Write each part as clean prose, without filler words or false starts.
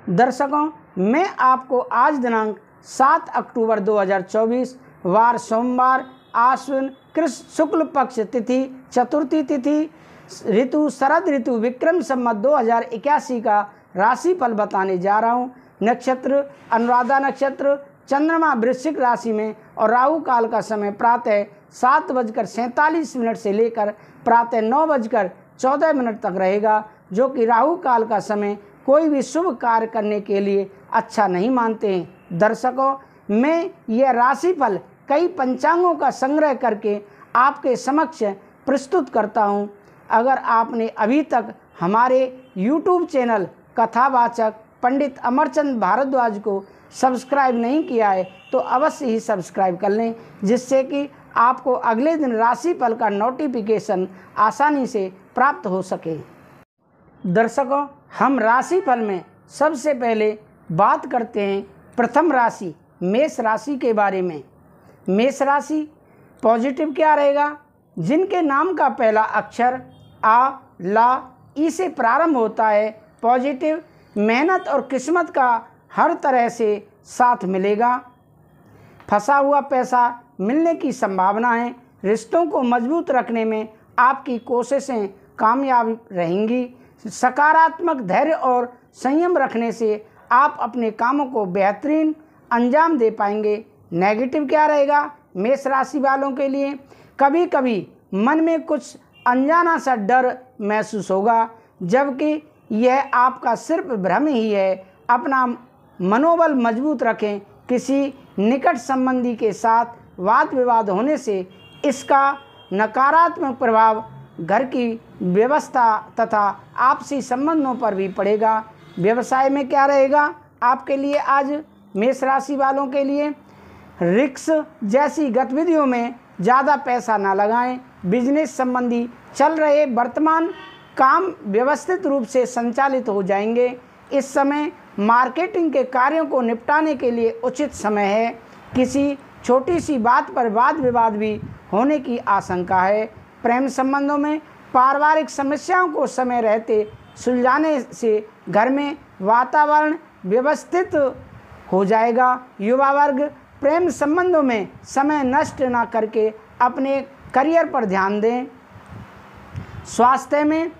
दर्शकों, मैं आपको आज दिनांक 7 अक्टूबर 2024 वार सोमवार, आश्विन कृष्ण शुक्ल पक्ष तिथि चतुर्थी तिथि, ऋतु शरद ऋतु विक्रम संवत 2081 का राशिफल बताने जा रहा हूँ। नक्षत्र अनुराधा नक्षत्र, चंद्रमा वृश्चिक राशि में और राहु काल का समय प्रातः 7:47 से लेकर प्रातः 9:14 तक रहेगा, जो कि राहु काल का समय कोई भी शुभ कार्य करने के लिए अच्छा नहीं मानते हैं। दर्शकों, मैं यह राशिफल कई पंचांगों का संग्रह करके आपके समक्ष प्रस्तुत करता हूं। अगर आपने अभी तक हमारे YouTube चैनल कथावाचक पंडित अमरचंद भारद्वाज को सब्सक्राइब नहीं किया है तो अवश्य ही सब्सक्राइब कर लें, जिससे कि आपको अगले दिन राशिफल का नोटिफिकेशन आसानी से प्राप्त हो सके। दर्शकों, हम राशिफल में सबसे पहले बात करते हैं प्रथम राशि मेष राशि के बारे में। मेष राशि पॉजिटिव क्या रहेगा? जिनके नाम का पहला अक्षर आ, ला, ई से प्रारंभ होता है, पॉजिटिव मेहनत और किस्मत का हर तरह से साथ मिलेगा। फंसा हुआ पैसा मिलने की संभावना है। रिश्तों को मजबूत रखने में आपकी कोशिशें कामयाब रहेंगी। सकारात्मक धैर्य और संयम रखने से आप अपने कामों को बेहतरीन अंजाम दे पाएंगे। नेगेटिव क्या रहेगा? मेष राशि वालों के लिए कभी कभी मन में कुछ अनजाना सा डर महसूस होगा, जबकि यह आपका सिर्फ भ्रम ही है। अपना मनोबल मजबूत रखें। किसी निकट संबंधी के साथ वाद विवाद होने से इसका नकारात्मक प्रभाव घर की व्यवस्था तथा आपसी संबंधों पर भी पड़ेगा। व्यवसाय में क्या रहेगा आपके लिए आज मेष राशि वालों के लिए? रिस्क जैसी गतिविधियों में ज़्यादा पैसा ना लगाएं। बिजनेस संबंधी चल रहे वर्तमान काम व्यवस्थित रूप से संचालित हो जाएंगे। इस समय मार्केटिंग के कार्यों को निपटाने के लिए उचित समय है। किसी छोटी सी बात पर वाद विवाद भी होने की आशंका है। प्रेम संबंधों में पारिवारिक समस्याओं को समय रहते सुलझाने से घर में वातावरण व्यवस्थित हो जाएगा। युवा वर्ग प्रेम संबंधों में समय नष्ट न करके अपने करियर पर ध्यान दें। स्वास्थ्य में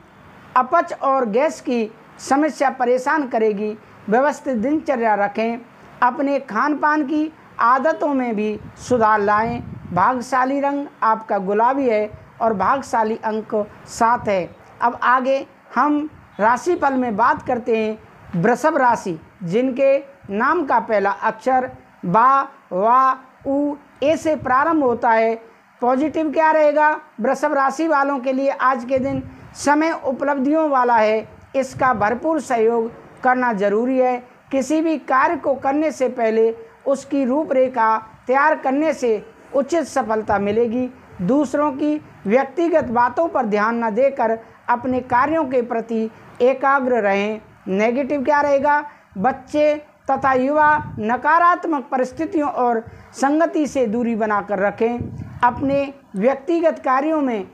अपच और गैस की समस्या परेशान करेगी। व्यवस्थित दिनचर्या रखें। अपने खान पान की आदतों में भी सुधार लाएं। भाग्यशाली रंग आपका गुलाबी है और भाग्यशाली अंक 7 है। अब आगे हम राशिफल में बात करते हैं वृषभ राशि, जिनके नाम का पहला अक्षर बा, वा, उ, ए से प्रारंभ होता है। पॉजिटिव क्या रहेगा? वृषभ राशि वालों के लिए आज के दिन समय उपलब्धियों वाला है। इसका भरपूर सहयोग करना जरूरी है। किसी भी कार्य को करने से पहले उसकी रूपरेखा तैयार करने से उचित सफलता मिलेगी। दूसरों की व्यक्तिगत बातों पर ध्यान न देकर अपने कार्यों के प्रति एकाग्र रहें। नेगेटिव क्या रहेगा? बच्चे तथा युवा नकारात्मक परिस्थितियों और संगति से दूरी बनाकर रखें। अपने व्यक्तिगत कार्यों में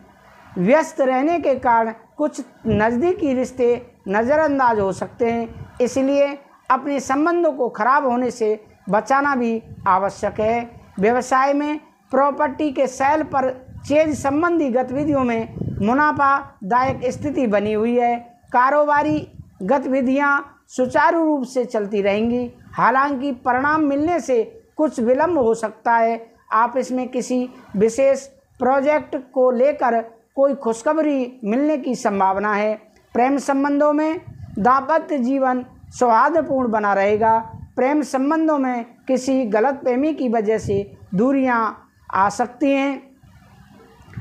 व्यस्त रहने के कारण कुछ नज़दीकी रिश्ते नज़रअंदाज हो सकते हैं, इसलिए अपने संबंधों को खराब होने से बचाना भी आवश्यक है। व्यवसाय में प्रॉपर्टी के सेल पर चेज संबंधी गतिविधियों में मुनाफादायक स्थिति बनी हुई है। कारोबारी गतिविधियां सुचारू रूप से चलती रहेंगी। हालांकि परिणाम मिलने से कुछ विलंब हो सकता है। आप इसमें किसी विशेष प्रोजेक्ट को लेकर कोई खुशखबरी मिलने की संभावना है। प्रेम संबंधों में दाम्पत्य जीवन सौहार्दपूर्ण बना रहेगा। प्रेम संबंधों में किसी गलतफहमी की वजह से दूरियां आ सकती हैं।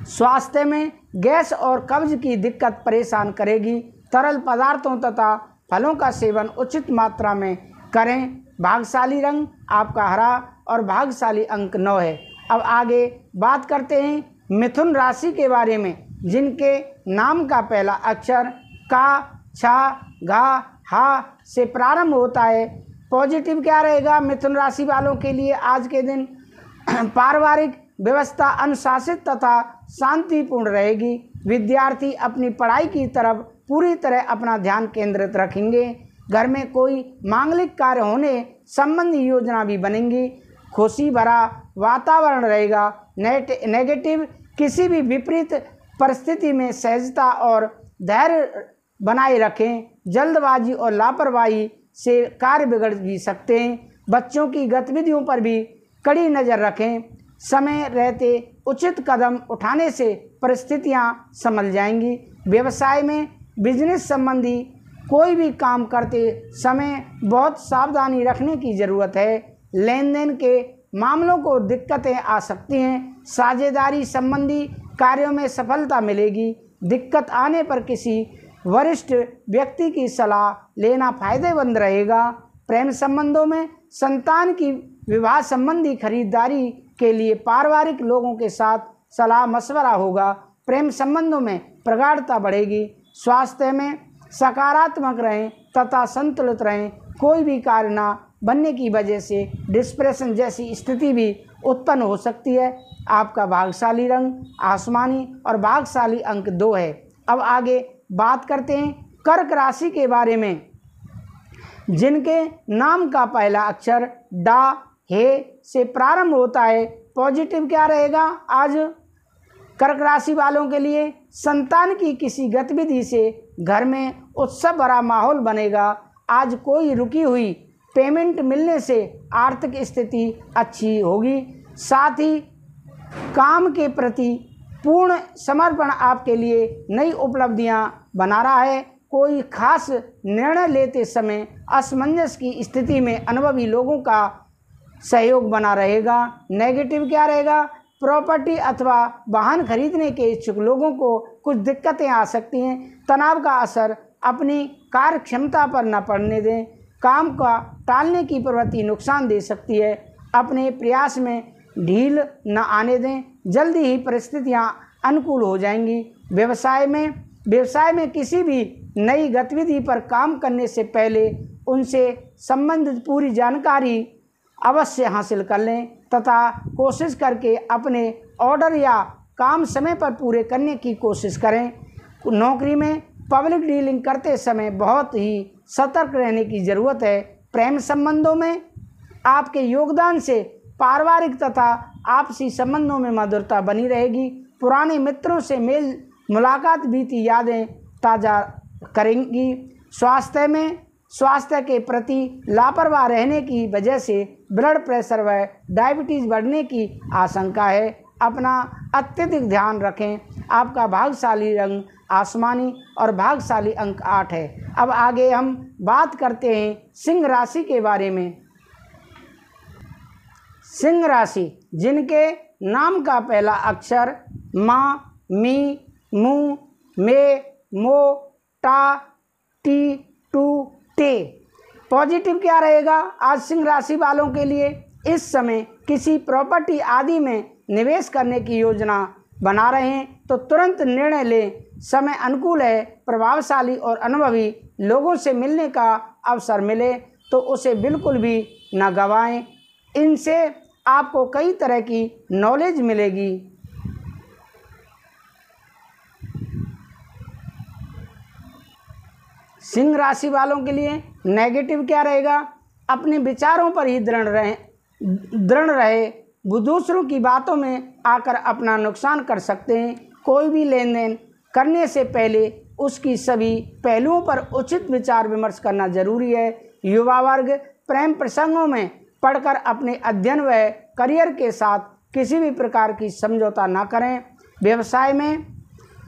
स्वास्थ्य में गैस और कब्ज की दिक्कत परेशान करेगी। तरल पदार्थों तथा फलों का सेवन उचित मात्रा में करें। भाग्यशाली रंग आपका हरा और भाग्यशाली अंक 9 है। अब आगे बात करते हैं मिथुन राशि के बारे में, जिनके नाम का पहला अक्षर का, छा, घा, हा से प्रारंभ होता है। पॉजिटिव क्या रहेगा मिथुन राशि वालों के लिए आज के दिन? पारिवारिक व्यवस्था अनुशासित तथा शांतिपूर्ण रहेगी। विद्यार्थी अपनी पढ़ाई की तरफ पूरी तरह अपना ध्यान केंद्रित रखेंगे। घर में कोई मांगलिक कार्य होने संबंधी योजना भी बनेंगी। खुशी भरा वातावरण रहेगा। नेगेटिव किसी भी विपरीत परिस्थिति में सहजता और धैर्य बनाए रखें। जल्दबाजी और लापरवाही से कार्य बिगड़ भी सकते हैं। बच्चों की गतिविधियों पर भी कड़ी नज़र रखें। समय रहते उचित कदम उठाने से परिस्थितियां संभल जाएंगी। व्यवसाय में बिजनेस संबंधी कोई भी काम करते समय बहुत सावधानी रखने की ज़रूरत है। लेन देन के मामलों को दिक्कतें आ सकती हैं। साझेदारी संबंधी कार्यों में सफलता मिलेगी। दिक्कत आने पर किसी वरिष्ठ व्यक्ति की सलाह लेना फायदेमंद रहेगा। प्रेम संबंधों में संतान की विवाह संबंधी खरीदारी के लिए पारिवारिक लोगों के साथ सलाह मशवरा होगा। प्रेम संबंधों में प्रगाढ़ता बढ़ेगी। स्वास्थ्य में सकारात्मक रहें तथा संतुलित रहें। कोई भी कार्य न बनने की वजह से डिप्रेशन जैसी स्थिति भी उत्पन्न हो सकती है। आपका भाग्यशाली रंग आसमानी और भाग्यशाली अंक 2 है। अब आगे बात करते हैं कर्क राशि के बारे में, जिनके नाम का पहला अक्षर डा हे से प्रारंभ होता है। पॉजिटिव क्या रहेगा आज कर्क राशि वालों के लिए? संतान की किसी गतिविधि से घर में उत्सव भरा माहौल बनेगा। आज कोई रुकी हुई पेमेंट मिलने से आर्थिक स्थिति अच्छी होगी। साथ ही काम के प्रति पूर्ण समर्पण आपके लिए नई उपलब्धियां बना रहा है। कोई खास निर्णय लेते समय असमंजस की स्थिति में अनुभवी लोगों का सहयोग बना रहेगा। नेगेटिव क्या रहेगा? प्रॉपर्टी अथवा वाहन खरीदने के इच्छुक लोगों को कुछ दिक्कतें आ सकती हैं। तनाव का असर अपनी कार्य क्षमता पर न पड़ने दें। काम का टालने की प्रवृत्ति नुकसान दे सकती है। अपने प्रयास में ढील न आने दें। जल्दी ही परिस्थितियां अनुकूल हो जाएंगी। व्यवसाय में किसी भी नई गतिविधि पर काम करने से पहले उनसे संबंधित पूरी जानकारी अवश्य हासिल कर लें तथा कोशिश करके अपने ऑर्डर या काम समय पर पूरे करने की कोशिश करें। नौकरी में पब्लिक डीलिंग करते समय बहुत ही सतर्क रहने की ज़रूरत है। प्रेम संबंधों में आपके योगदान से पारिवारिक तथा आपसी संबंधों में मधुरता बनी रहेगी। पुराने मित्रों से मेल मुलाकात बीती यादें ताज़ा करेंगी। स्वास्थ्य के प्रति लापरवाह रहने की वजह से ब्लड प्रेशर व डायबिटीज़ बढ़ने की आशंका है। अपना अत्यधिक ध्यान रखें। आपका भाग्यशाली रंग आसमानी और भाग्यशाली अंक 8 है। अब आगे हम बात करते हैं सिंह राशि के बारे में। सिंह राशि, जिनके नाम का पहला अक्षर मा, मी, मू, मे, मो, टा, टी, टू, टे। पॉजिटिव क्या रहेगा आज सिंह राशि वालों के लिए? इस समय किसी प्रॉपर्टी आदि में निवेश करने की योजना बना रहे हैं तो तुरंत निर्णय लें। समय अनुकूल है। प्रभावशाली और अनुभवी लोगों से मिलने का अवसर मिले तो उसे बिल्कुल भी न गंवाएं। इनसे आपको कई तरह की नॉलेज मिलेगी। सिंह राशि वालों के लिए नेगेटिव क्या रहेगा? अपने विचारों पर ही दृढ़ रहे। दूसरों की बातों में आकर अपना नुकसान कर सकते हैं। कोई भी लेन देन करने से पहले उसकी सभी पहलुओं पर उचित विचार विमर्श करना जरूरी है। युवा वर्ग प्रेम प्रसंगों में पढ़कर अपने अध्ययन व करियर के साथ किसी भी प्रकार की समझौता न करें। व्यवसाय में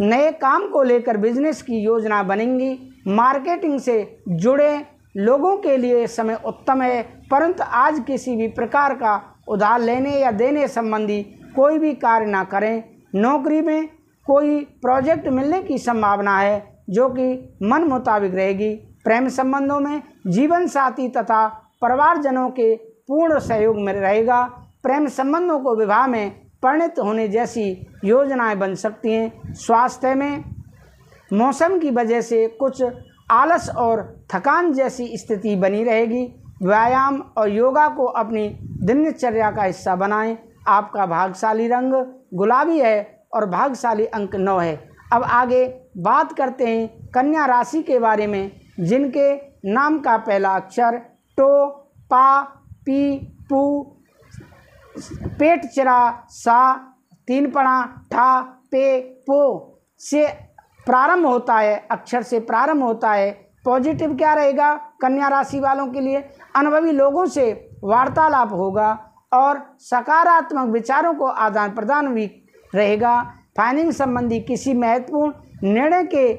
नए काम को लेकर बिजनेस की योजना बनेंगी। मार्केटिंग से जुड़े लोगों के लिए समय उत्तम है, परंतु आज किसी भी प्रकार का उधार लेने या देने संबंधी कोई भी कार्य ना करें। नौकरी में कोई प्रोजेक्ट मिलने की संभावना है जो कि मन मुताबिक रहेगी। प्रेम संबंधों में जीवन साथी तथा परिवारजनों के पूर्ण सहयोग में रहेगा। प्रेम संबंधों को विवाह में परिणत होने जैसी योजनाएं बन सकती हैं। स्वास्थ्य में मौसम की वजह से कुछ आलस और थकान जैसी स्थिति बनी रहेगी। व्यायाम और योगा को अपनी दिनचर्या का हिस्सा बनाएं। आपका भाग्यशाली रंग गुलाबी है और भाग्यशाली अंक 9 है। अब आगे बात करते हैं कन्या राशि के बारे में, जिनके नाम का पहला अक्षर टो, पा, पी, पू, पेट चिरा, सा, तीन पड़ा, ठा, पे, पो से प्रारंभ होता है, अक्षर से प्रारंभ होता है। पॉजिटिव क्या रहेगा कन्या राशि वालों के लिए? अनुभवी लोगों से वार्तालाप होगा और सकारात्मक विचारों को आदान प्रदान भी रहेगा। फाइनेंस संबंधी किसी महत्वपूर्ण निर्णय के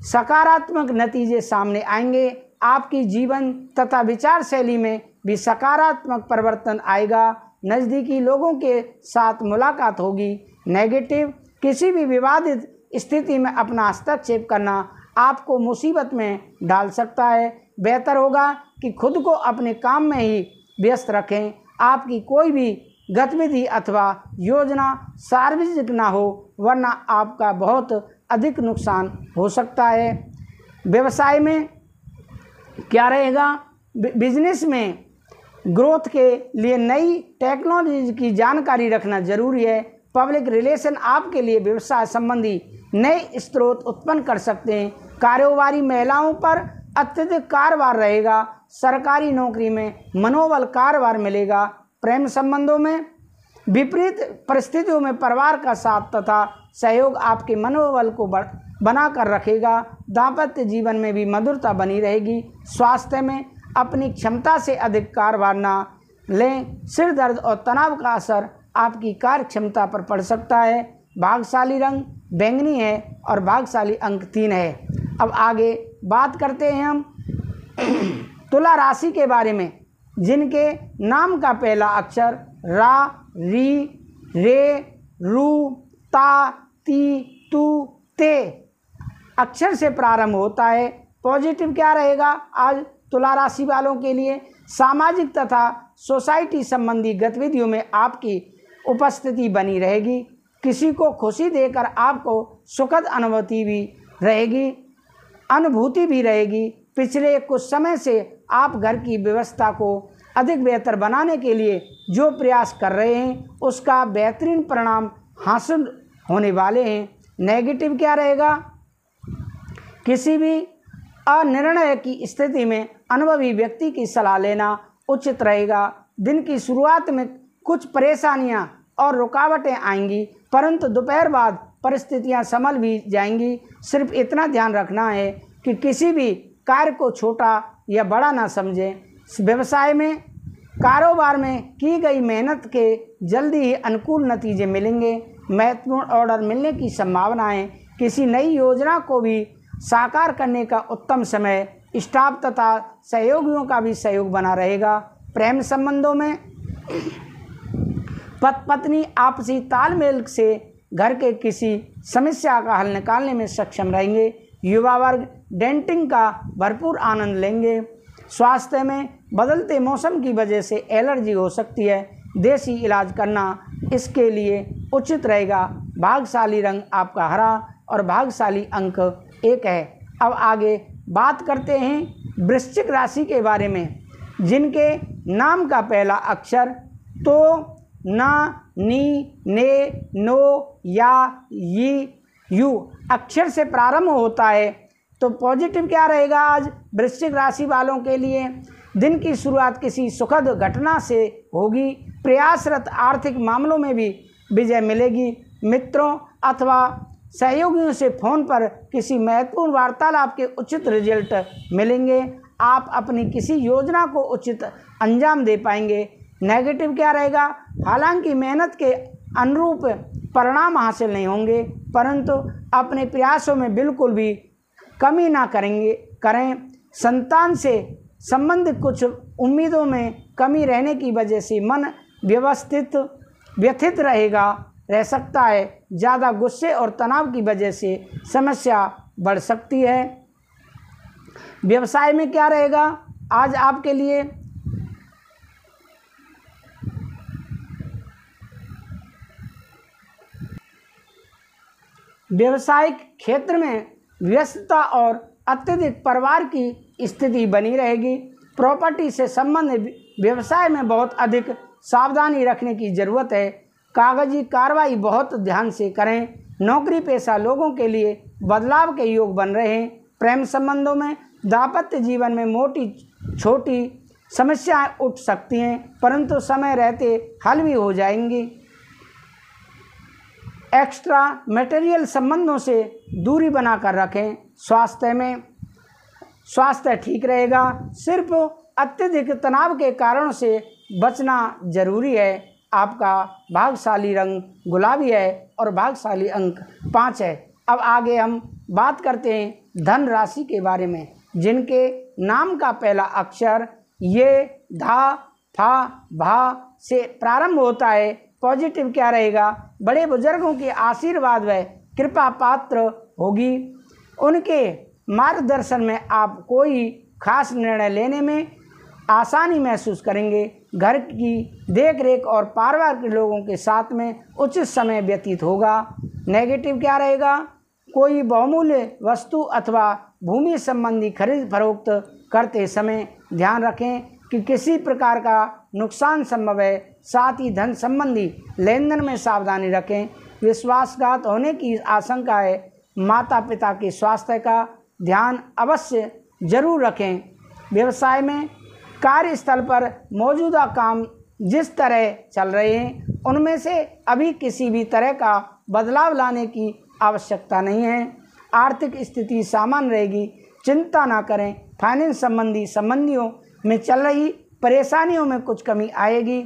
सकारात्मक नतीजे सामने आएंगे। आपकी जीवन तथा विचार शैली में भी सकारात्मक परिवर्तन आएगा। नज़दीकी लोगों के साथ मुलाकात होगी। नेगेटिव, किसी भी विवादित स्थिति में अपना हस्तक्षेप करना आपको मुसीबत में डाल सकता है। बेहतर होगा कि खुद को अपने काम में ही व्यस्त रखें। आपकी कोई भी गतिविधि अथवा योजना सार्वजनिक ना हो, वरना आपका बहुत अधिक नुकसान हो सकता है। व्यवसाय में क्या रहेगा? बिजनेस में ग्रोथ के लिए नई टेक्नोलॉजी की जानकारी रखना जरूरी है। पब्लिक रिलेशन आपके लिए व्यवसाय संबंधी नए स्रोत उत्पन्न कर सकते हैं। कारोबारी महिलाओं पर अत्यधिक कारोबार रहेगा। सरकारी नौकरी में मनोबल कारोबार मिलेगा। प्रेम संबंधों में विपरीत परिस्थितियों में परिवार का साथ तथा सहयोग आपके मनोबल को बना कर रखेगा। दाम्पत्य जीवन में भी मधुरता बनी रहेगी। स्वास्थ्य में अपनी क्षमता से अधिक कारोबार ना लें। सिर दर्द और तनाव का असर आपकी कार्य क्षमता पर पड़ सकता है। भाग्यशाली रंग बैंगनी है और भाग्यशाली अंक 3 है। अब आगे बात करते हैं हम तुला राशि के बारे में, जिनके नाम का पहला अक्षर रा, री, रे, रू, ता, ती, तू, ते अक्षर से प्रारंभ होता है। पॉजिटिव क्या रहेगा आज तुला राशि वालों के लिए? सामाजिक तथा सोसाइटी संबंधी गतिविधियों में आपकी उपस्थिति बनी रहेगी। किसी को खुशी देकर आपको सुखद अनुभूति भी रहेगी। पिछले कुछ समय से आप घर की व्यवस्था को अधिक बेहतर बनाने के लिए जो प्रयास कर रहे हैं, उसका बेहतरीन परिणाम हासिल होने वाले हैं। नेगेटिव क्या रहेगा? किसी भी अनिर्णय की स्थिति में अनुभवी व्यक्ति की सलाह लेना उचित रहेगा। दिन की शुरुआत में कुछ परेशानियां और रुकावटें आएंगी, परंतु दोपहर बाद परिस्थितियां संभल भी जाएंगी। सिर्फ इतना ध्यान रखना है कि किसी भी कार्य को छोटा या बड़ा ना समझें। व्यवसाय में, कारोबार में की गई मेहनत के जल्दी ही अनुकूल नतीजे मिलेंगे। महत्वपूर्ण ऑर्डर मिलने की संभावना है। किसी नई योजना को भी साकार करने का उत्तम समय। स्टाफ तथा सहयोगियों का भी सहयोग बना रहेगा। प्रेम संबंधों में पति पत्नी आपसी तालमेल से घर के किसी समस्या का हल निकालने में सक्षम रहेंगे। युवा वर्ग डेंटिंग का भरपूर आनंद लेंगे। स्वास्थ्य में बदलते मौसम की वजह से एलर्जी हो सकती है। देसी इलाज करना इसके लिए उचित रहेगा। भाग्यशाली रंग आपका हरा और भाग्यशाली अंक 1 है। अब आगे बात करते हैं वृश्चिक राशि के बारे में, जिनके नाम का पहला अक्षर तो, ना, नी, ने, नो, या, यी, यू अक्षर से प्रारंभ होता है। तो पॉजिटिव क्या रहेगा आज वृश्चिक राशि वालों के लिए? दिन की शुरुआत किसी सुखद घटना से होगी। प्रयासरत आर्थिक मामलों में भी विजय मिलेगी। मित्रों अथवा सहयोगियों से फोन पर किसी महत्वपूर्ण वार्तालाप के उचित रिजल्ट मिलेंगे। आप अपनी किसी योजना को उचित अंजाम दे पाएंगे। नेगेटिव क्या रहेगा? हालांकि मेहनत के अनुरूप परिणाम हासिल नहीं होंगे, परंतु अपने प्रयासों में बिल्कुल भी कमी ना करें। संतान से संबंधित कुछ उम्मीदों में कमी रहने की वजह से मन व्यथित रह सकता है। ज़्यादा गुस्से और तनाव की वजह से समस्या बढ़ सकती है। व्यवसाय में क्या रहेगा आज आपके लिए? व्यवसायिक क्षेत्र में व्यस्तता और अत्यधिक परिवार की स्थिति बनी रहेगी। प्रॉपर्टी से संबंधित व्यवसाय में बहुत अधिक सावधानी रखने की ज़रूरत है। कागजी कार्रवाई बहुत ध्यान से करें। नौकरी पेशा लोगों के लिए बदलाव के योग बन रहे हैं। प्रेम संबंधों में दाम्पत्य जीवन में मोटी छोटी समस्याएं उठ सकती हैं, परंतु समय रहते हल भी हो जाएंगी। एक्स्ट्रा मटेरियल संबंधों से दूरी बनाकर रखें। स्वास्थ्य ठीक रहेगा। सिर्फ अत्यधिक तनाव के कारणों से बचना जरूरी है। आपका भाग्यशाली रंग गुलाबी है और भाग्यशाली अंक 5 है। अब आगे हम बात करते हैं धन राशि के बारे में, जिनके नाम का पहला अक्षर ये धा फा भा से प्रारंभ होता है। पॉजिटिव क्या रहेगा? बड़े बुजुर्गों के आशीर्वाद व कृपा पात्र होगी। उनके मार्गदर्शन में आप कोई खास निर्णय लेने में आसानी महसूस करेंगे। घर की देखरेख और परिवार के लोगों के साथ में उचित समय व्यतीत होगा। नेगेटिव क्या रहेगा? कोई बहुमूल्य वस्तु अथवा भूमि संबंधी खरीद फरोख्त करते समय ध्यान रखें कि किसी प्रकार का नुकसान संभव है। साथ ही धन संबंधी लेन देन में सावधानी रखें। विश्वासघात होने की आशंका है। माता पिता के स्वास्थ्य का ध्यान अवश्य जरूर रखें। व्यवसाय में कार्यस्थल पर मौजूदा काम जिस तरह चल रहे हैं उनमें से अभी किसी भी तरह का बदलाव लाने की आवश्यकता नहीं है। आर्थिक स्थिति सामान्य रहेगी, चिंता ना करें। फाइनेंस संबंधियों में चल रही परेशानियों में कुछ कमी आएगी।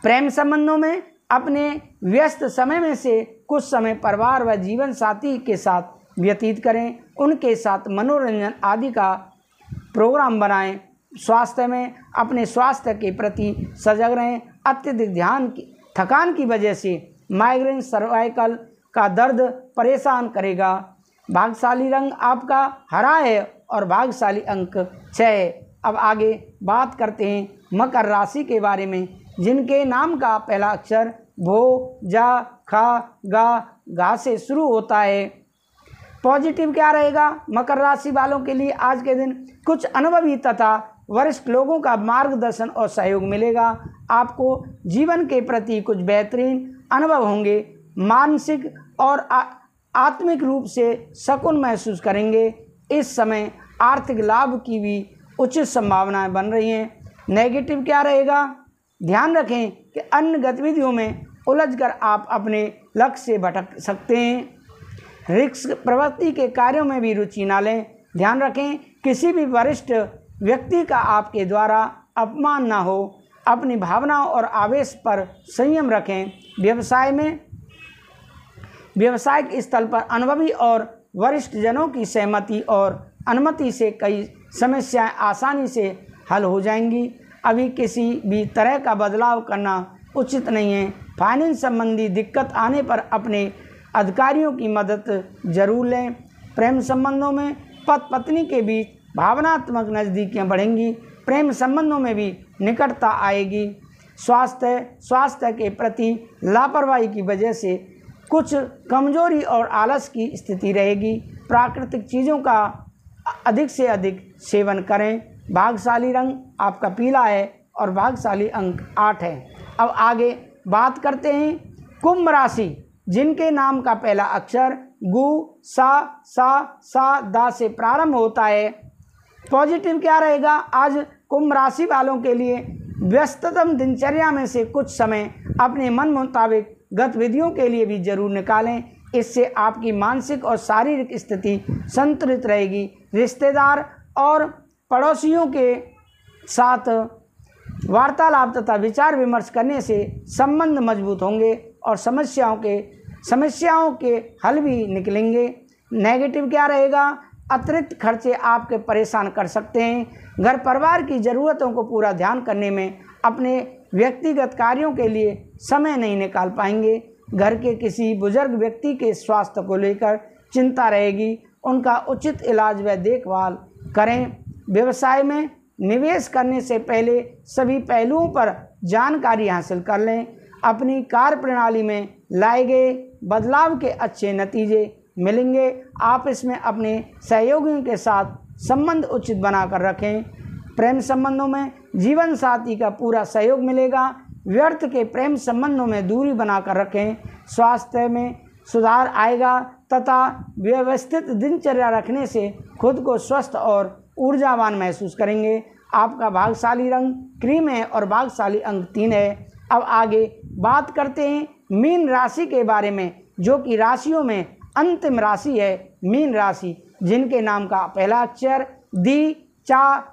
प्रेम संबंधों में अपने व्यस्त समय में से कुछ समय परिवार व जीवन साथी के साथ व्यतीत करें। उनके साथ मनोरंजन आदि का प्रोग्राम बनाएं। स्वास्थ्य में अपने स्वास्थ्य के प्रति सजग रहें। अत्यधिक थकान की वजह से माइग्रेन सर्वाइकल का दर्द परेशान करेगा। भाग्यशाली रंग आपका हरा है और भाग्यशाली अंक 6 है। अब आगे बात करते हैं मकर राशि के बारे में, जिनके नाम का पहला अक्षर भो जा खा गा से शुरू होता है। पॉजिटिव क्या रहेगा? मकर राशि वालों के लिए आज के दिन कुछ अनुभवी तथा वरिष्ठ लोगों का मार्गदर्शन और सहयोग मिलेगा। आपको जीवन के प्रति कुछ बेहतरीन अनुभव होंगे। मानसिक और आत्मिक रूप से सुकून महसूस करेंगे। इस समय आर्थिक लाभ की भी उचित संभावनाएं बन रही हैं। नेगेटिव क्या रहेगा? ध्यान रखें कि अन्य गतिविधियों में उलझकर आप अपने लक्ष्य से भटक सकते हैं। रिस्क प्रवृत्ति के कार्यों में भी रुचि न लें। ध्यान रखें किसी भी वरिष्ठ व्यक्ति का आपके द्वारा अपमान ना हो। अपनी भावनाओं और आवेश पर संयम रखें। व्यवसायिक स्थल पर अनुभवी और वरिष्ठ जनों की सहमति और अनुमति से कई समस्याएं आसानी से हल हो जाएंगी। अभी किसी भी तरह का बदलाव करना उचित नहीं है। फाइनेंस संबंधी दिक्कत आने पर अपने अधिकारियों की मदद जरूर लें। प्रेम संबंधों में पति पत्नी के बीच भावनात्मक नज़दीकियाँ बढ़ेंगी। प्रेम संबंधों में भी निकटता आएगी। स्वास्थ्य के प्रति लापरवाही की वजह से कुछ कमजोरी और आलस की स्थिति रहेगी। प्राकृतिक चीज़ों का अधिक से अधिक सेवन करें। भाग्यशाली रंग आपका पीला है और भाग्यशाली अंक 8 है। अब आगे बात करते हैं कुंभ राशि, जिनके नाम का पहला अक्षर गु सा दा से प्रारंभ होता है। पॉजिटिव क्या रहेगा? आज कुंभ राशि वालों के लिए व्यस्ततम दिनचर्या में से कुछ समय अपने मन मुताबिक गतिविधियों के लिए भी जरूर निकालें। इससे आपकी मानसिक और शारीरिक स्थिति संतुलित रहेगी। रिश्तेदार और पड़ोसियों के साथ वार्तालाप तथा विचार विमर्श करने से संबंध मजबूत होंगे और समस्याओं के हल भी निकलेंगे। नेगेटिव क्या रहेगा? अतिरिक्त खर्चे आपके परेशान कर सकते हैं। घर परिवार की ज़रूरतों को पूरा ध्यान करने में अपने व्यक्तिगत कार्यों के लिए समय नहीं निकाल पाएंगे। घर के किसी बुजुर्ग व्यक्ति के स्वास्थ्य को लेकर चिंता रहेगी। उनका उचित इलाज व देखभाल करें। व्यवसाय में निवेश करने से पहले सभी पहलुओं पर जानकारी हासिल कर लें। अपनी कार्य प्रणाली में लाए गए बदलाव के अच्छे नतीजे मिलेंगे। आप इसमें अपने सहयोगियों के साथ संबंध उचित बनाकर रखें। प्रेम संबंधों में जीवन साथी का पूरा सहयोग मिलेगा। व्यर्थ के प्रेम संबंधों में दूरी बनाकर रखें। स्वास्थ्य में सुधार आएगा तथा व्यवस्थित दिनचर्या रखने से खुद को स्वस्थ और ऊर्जावान महसूस करेंगे। आपका भाग्यशाली रंग क्रीम है और भाग्यशाली अंक 3 है। अब आगे बात करते हैं मीन राशि के बारे में, जो कि राशियों में अंतिम राशि है मीन राशि, जिनके नाम का पहला अक्षर दी, चा,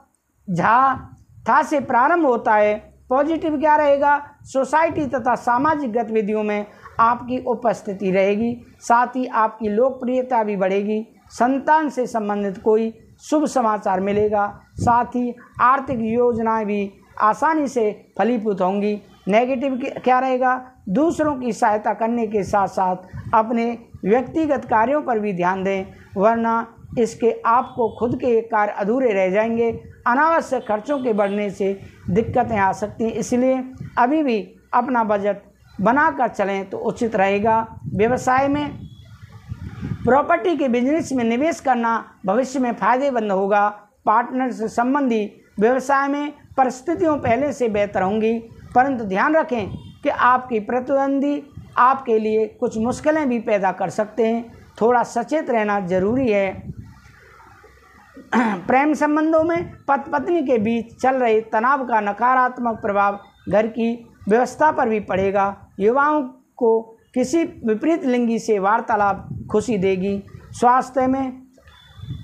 झा, था से प्रारंभ होता है। पॉजिटिव क्या रहेगा? सोसाइटी तथा सामाजिक गतिविधियों में आपकी उपस्थिति रहेगी, साथ ही आपकी लोकप्रियता भी बढ़ेगी। संतान से संबंधित कोई शुभ समाचार मिलेगा, साथ ही आर्थिक योजनाएं भी आसानी से फलीभूत होंगी। नेगेटिव क्या रहेगा? दूसरों की सहायता करने के साथ साथ अपने व्यक्तिगत कार्यों पर भी ध्यान दें, वरना इसके आपको खुद के कार्य अधूरे रह जाएंगे। अनावश्यक खर्चों के बढ़ने से दिक्कतें आ सकती हैं, इसलिए अभी भी अपना बजट बनाकर चलें तो उचित रहेगा। व्यवसाय में प्रॉपर्टी के बिजनेस में निवेश करना भविष्य में फायदेमंद होगा। पार्टनर से संबंधी व्यवसाय में परिस्थितियां पहले से बेहतर होंगी, परंतु ध्यान रखें कि आपकी प्रतिद्वंदी आपके लिए कुछ मुश्किलें भी पैदा कर सकते हैं, थोड़ा सचेत रहना जरूरी है। प्रेम संबंधों में पति पत्नी के बीच चल रहे तनाव का नकारात्मक प्रभाव घर की व्यवस्था पर भी पड़ेगा। युवाओं को किसी विपरीत लिंगी से वार्तालाप खुशी देगी। स्वास्थ्य में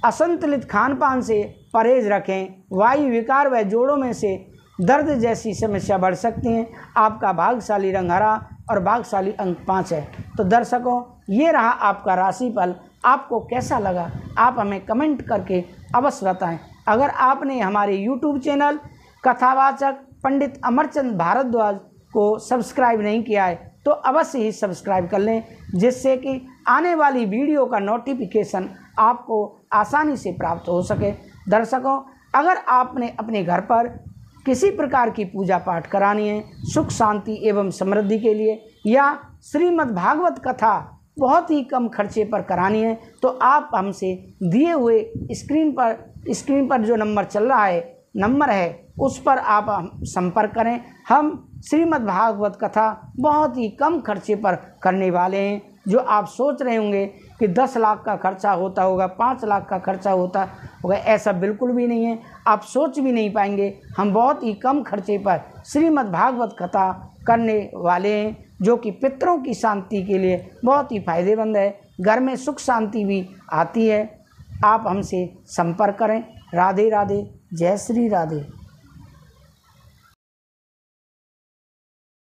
असंतुलित खानपान से परहेज रखें। वायु विकार व जोड़ों में से दर्द जैसी समस्या बढ़ सकती हैं। आपका भाग्यशाली रंग हरा और भाग्यशाली अंक 5 है। तो दर्शकों, ये रहा आपका राशिफल। आपको कैसा लगा आप हमें कमेंट करके अवश्य बताएं। अगर आपने हमारे YouTube चैनल कथावाचक पंडित अमरचंद भारद्वाज को सब्सक्राइब नहीं किया है तो अवश्य ही सब्सक्राइब कर लें, जिससे कि आने वाली वीडियो का नोटिफिकेशन आपको आसानी से प्राप्त हो सके। दर्शकों, अगर आपने अपने घर पर किसी प्रकार की पूजा पाठ करानी है सुख शांति एवं समृद्धि के लिए, या श्रीमद् भागवत कथा बहुत ही कम खर्चे पर करानी है, तो आप हमसे दिए हुए स्क्रीन पर जो नंबर चल रहा है नंबर है उस पर आप संपर्क करें। हम श्रीमद् भागवत कथा बहुत ही कम खर्चे पर करने वाले हैं। जो आप सोच रहे होंगे कि 10 लाख का खर्चा होता होगा, 5 लाख का खर्चा होता होगा, ऐसा बिल्कुल भी नहीं है। आप सोच भी नहीं पाएंगे। हम बहुत ही कम खर्चे पर श्रीमद् भागवत कथा करने वाले हैं, जो कि पितरों की शांति के लिए बहुत ही फायदेमंद है। घर में सुख शांति भी आती है। आप हमसे संपर्क करें। राधे राधे, जय श्री राधे।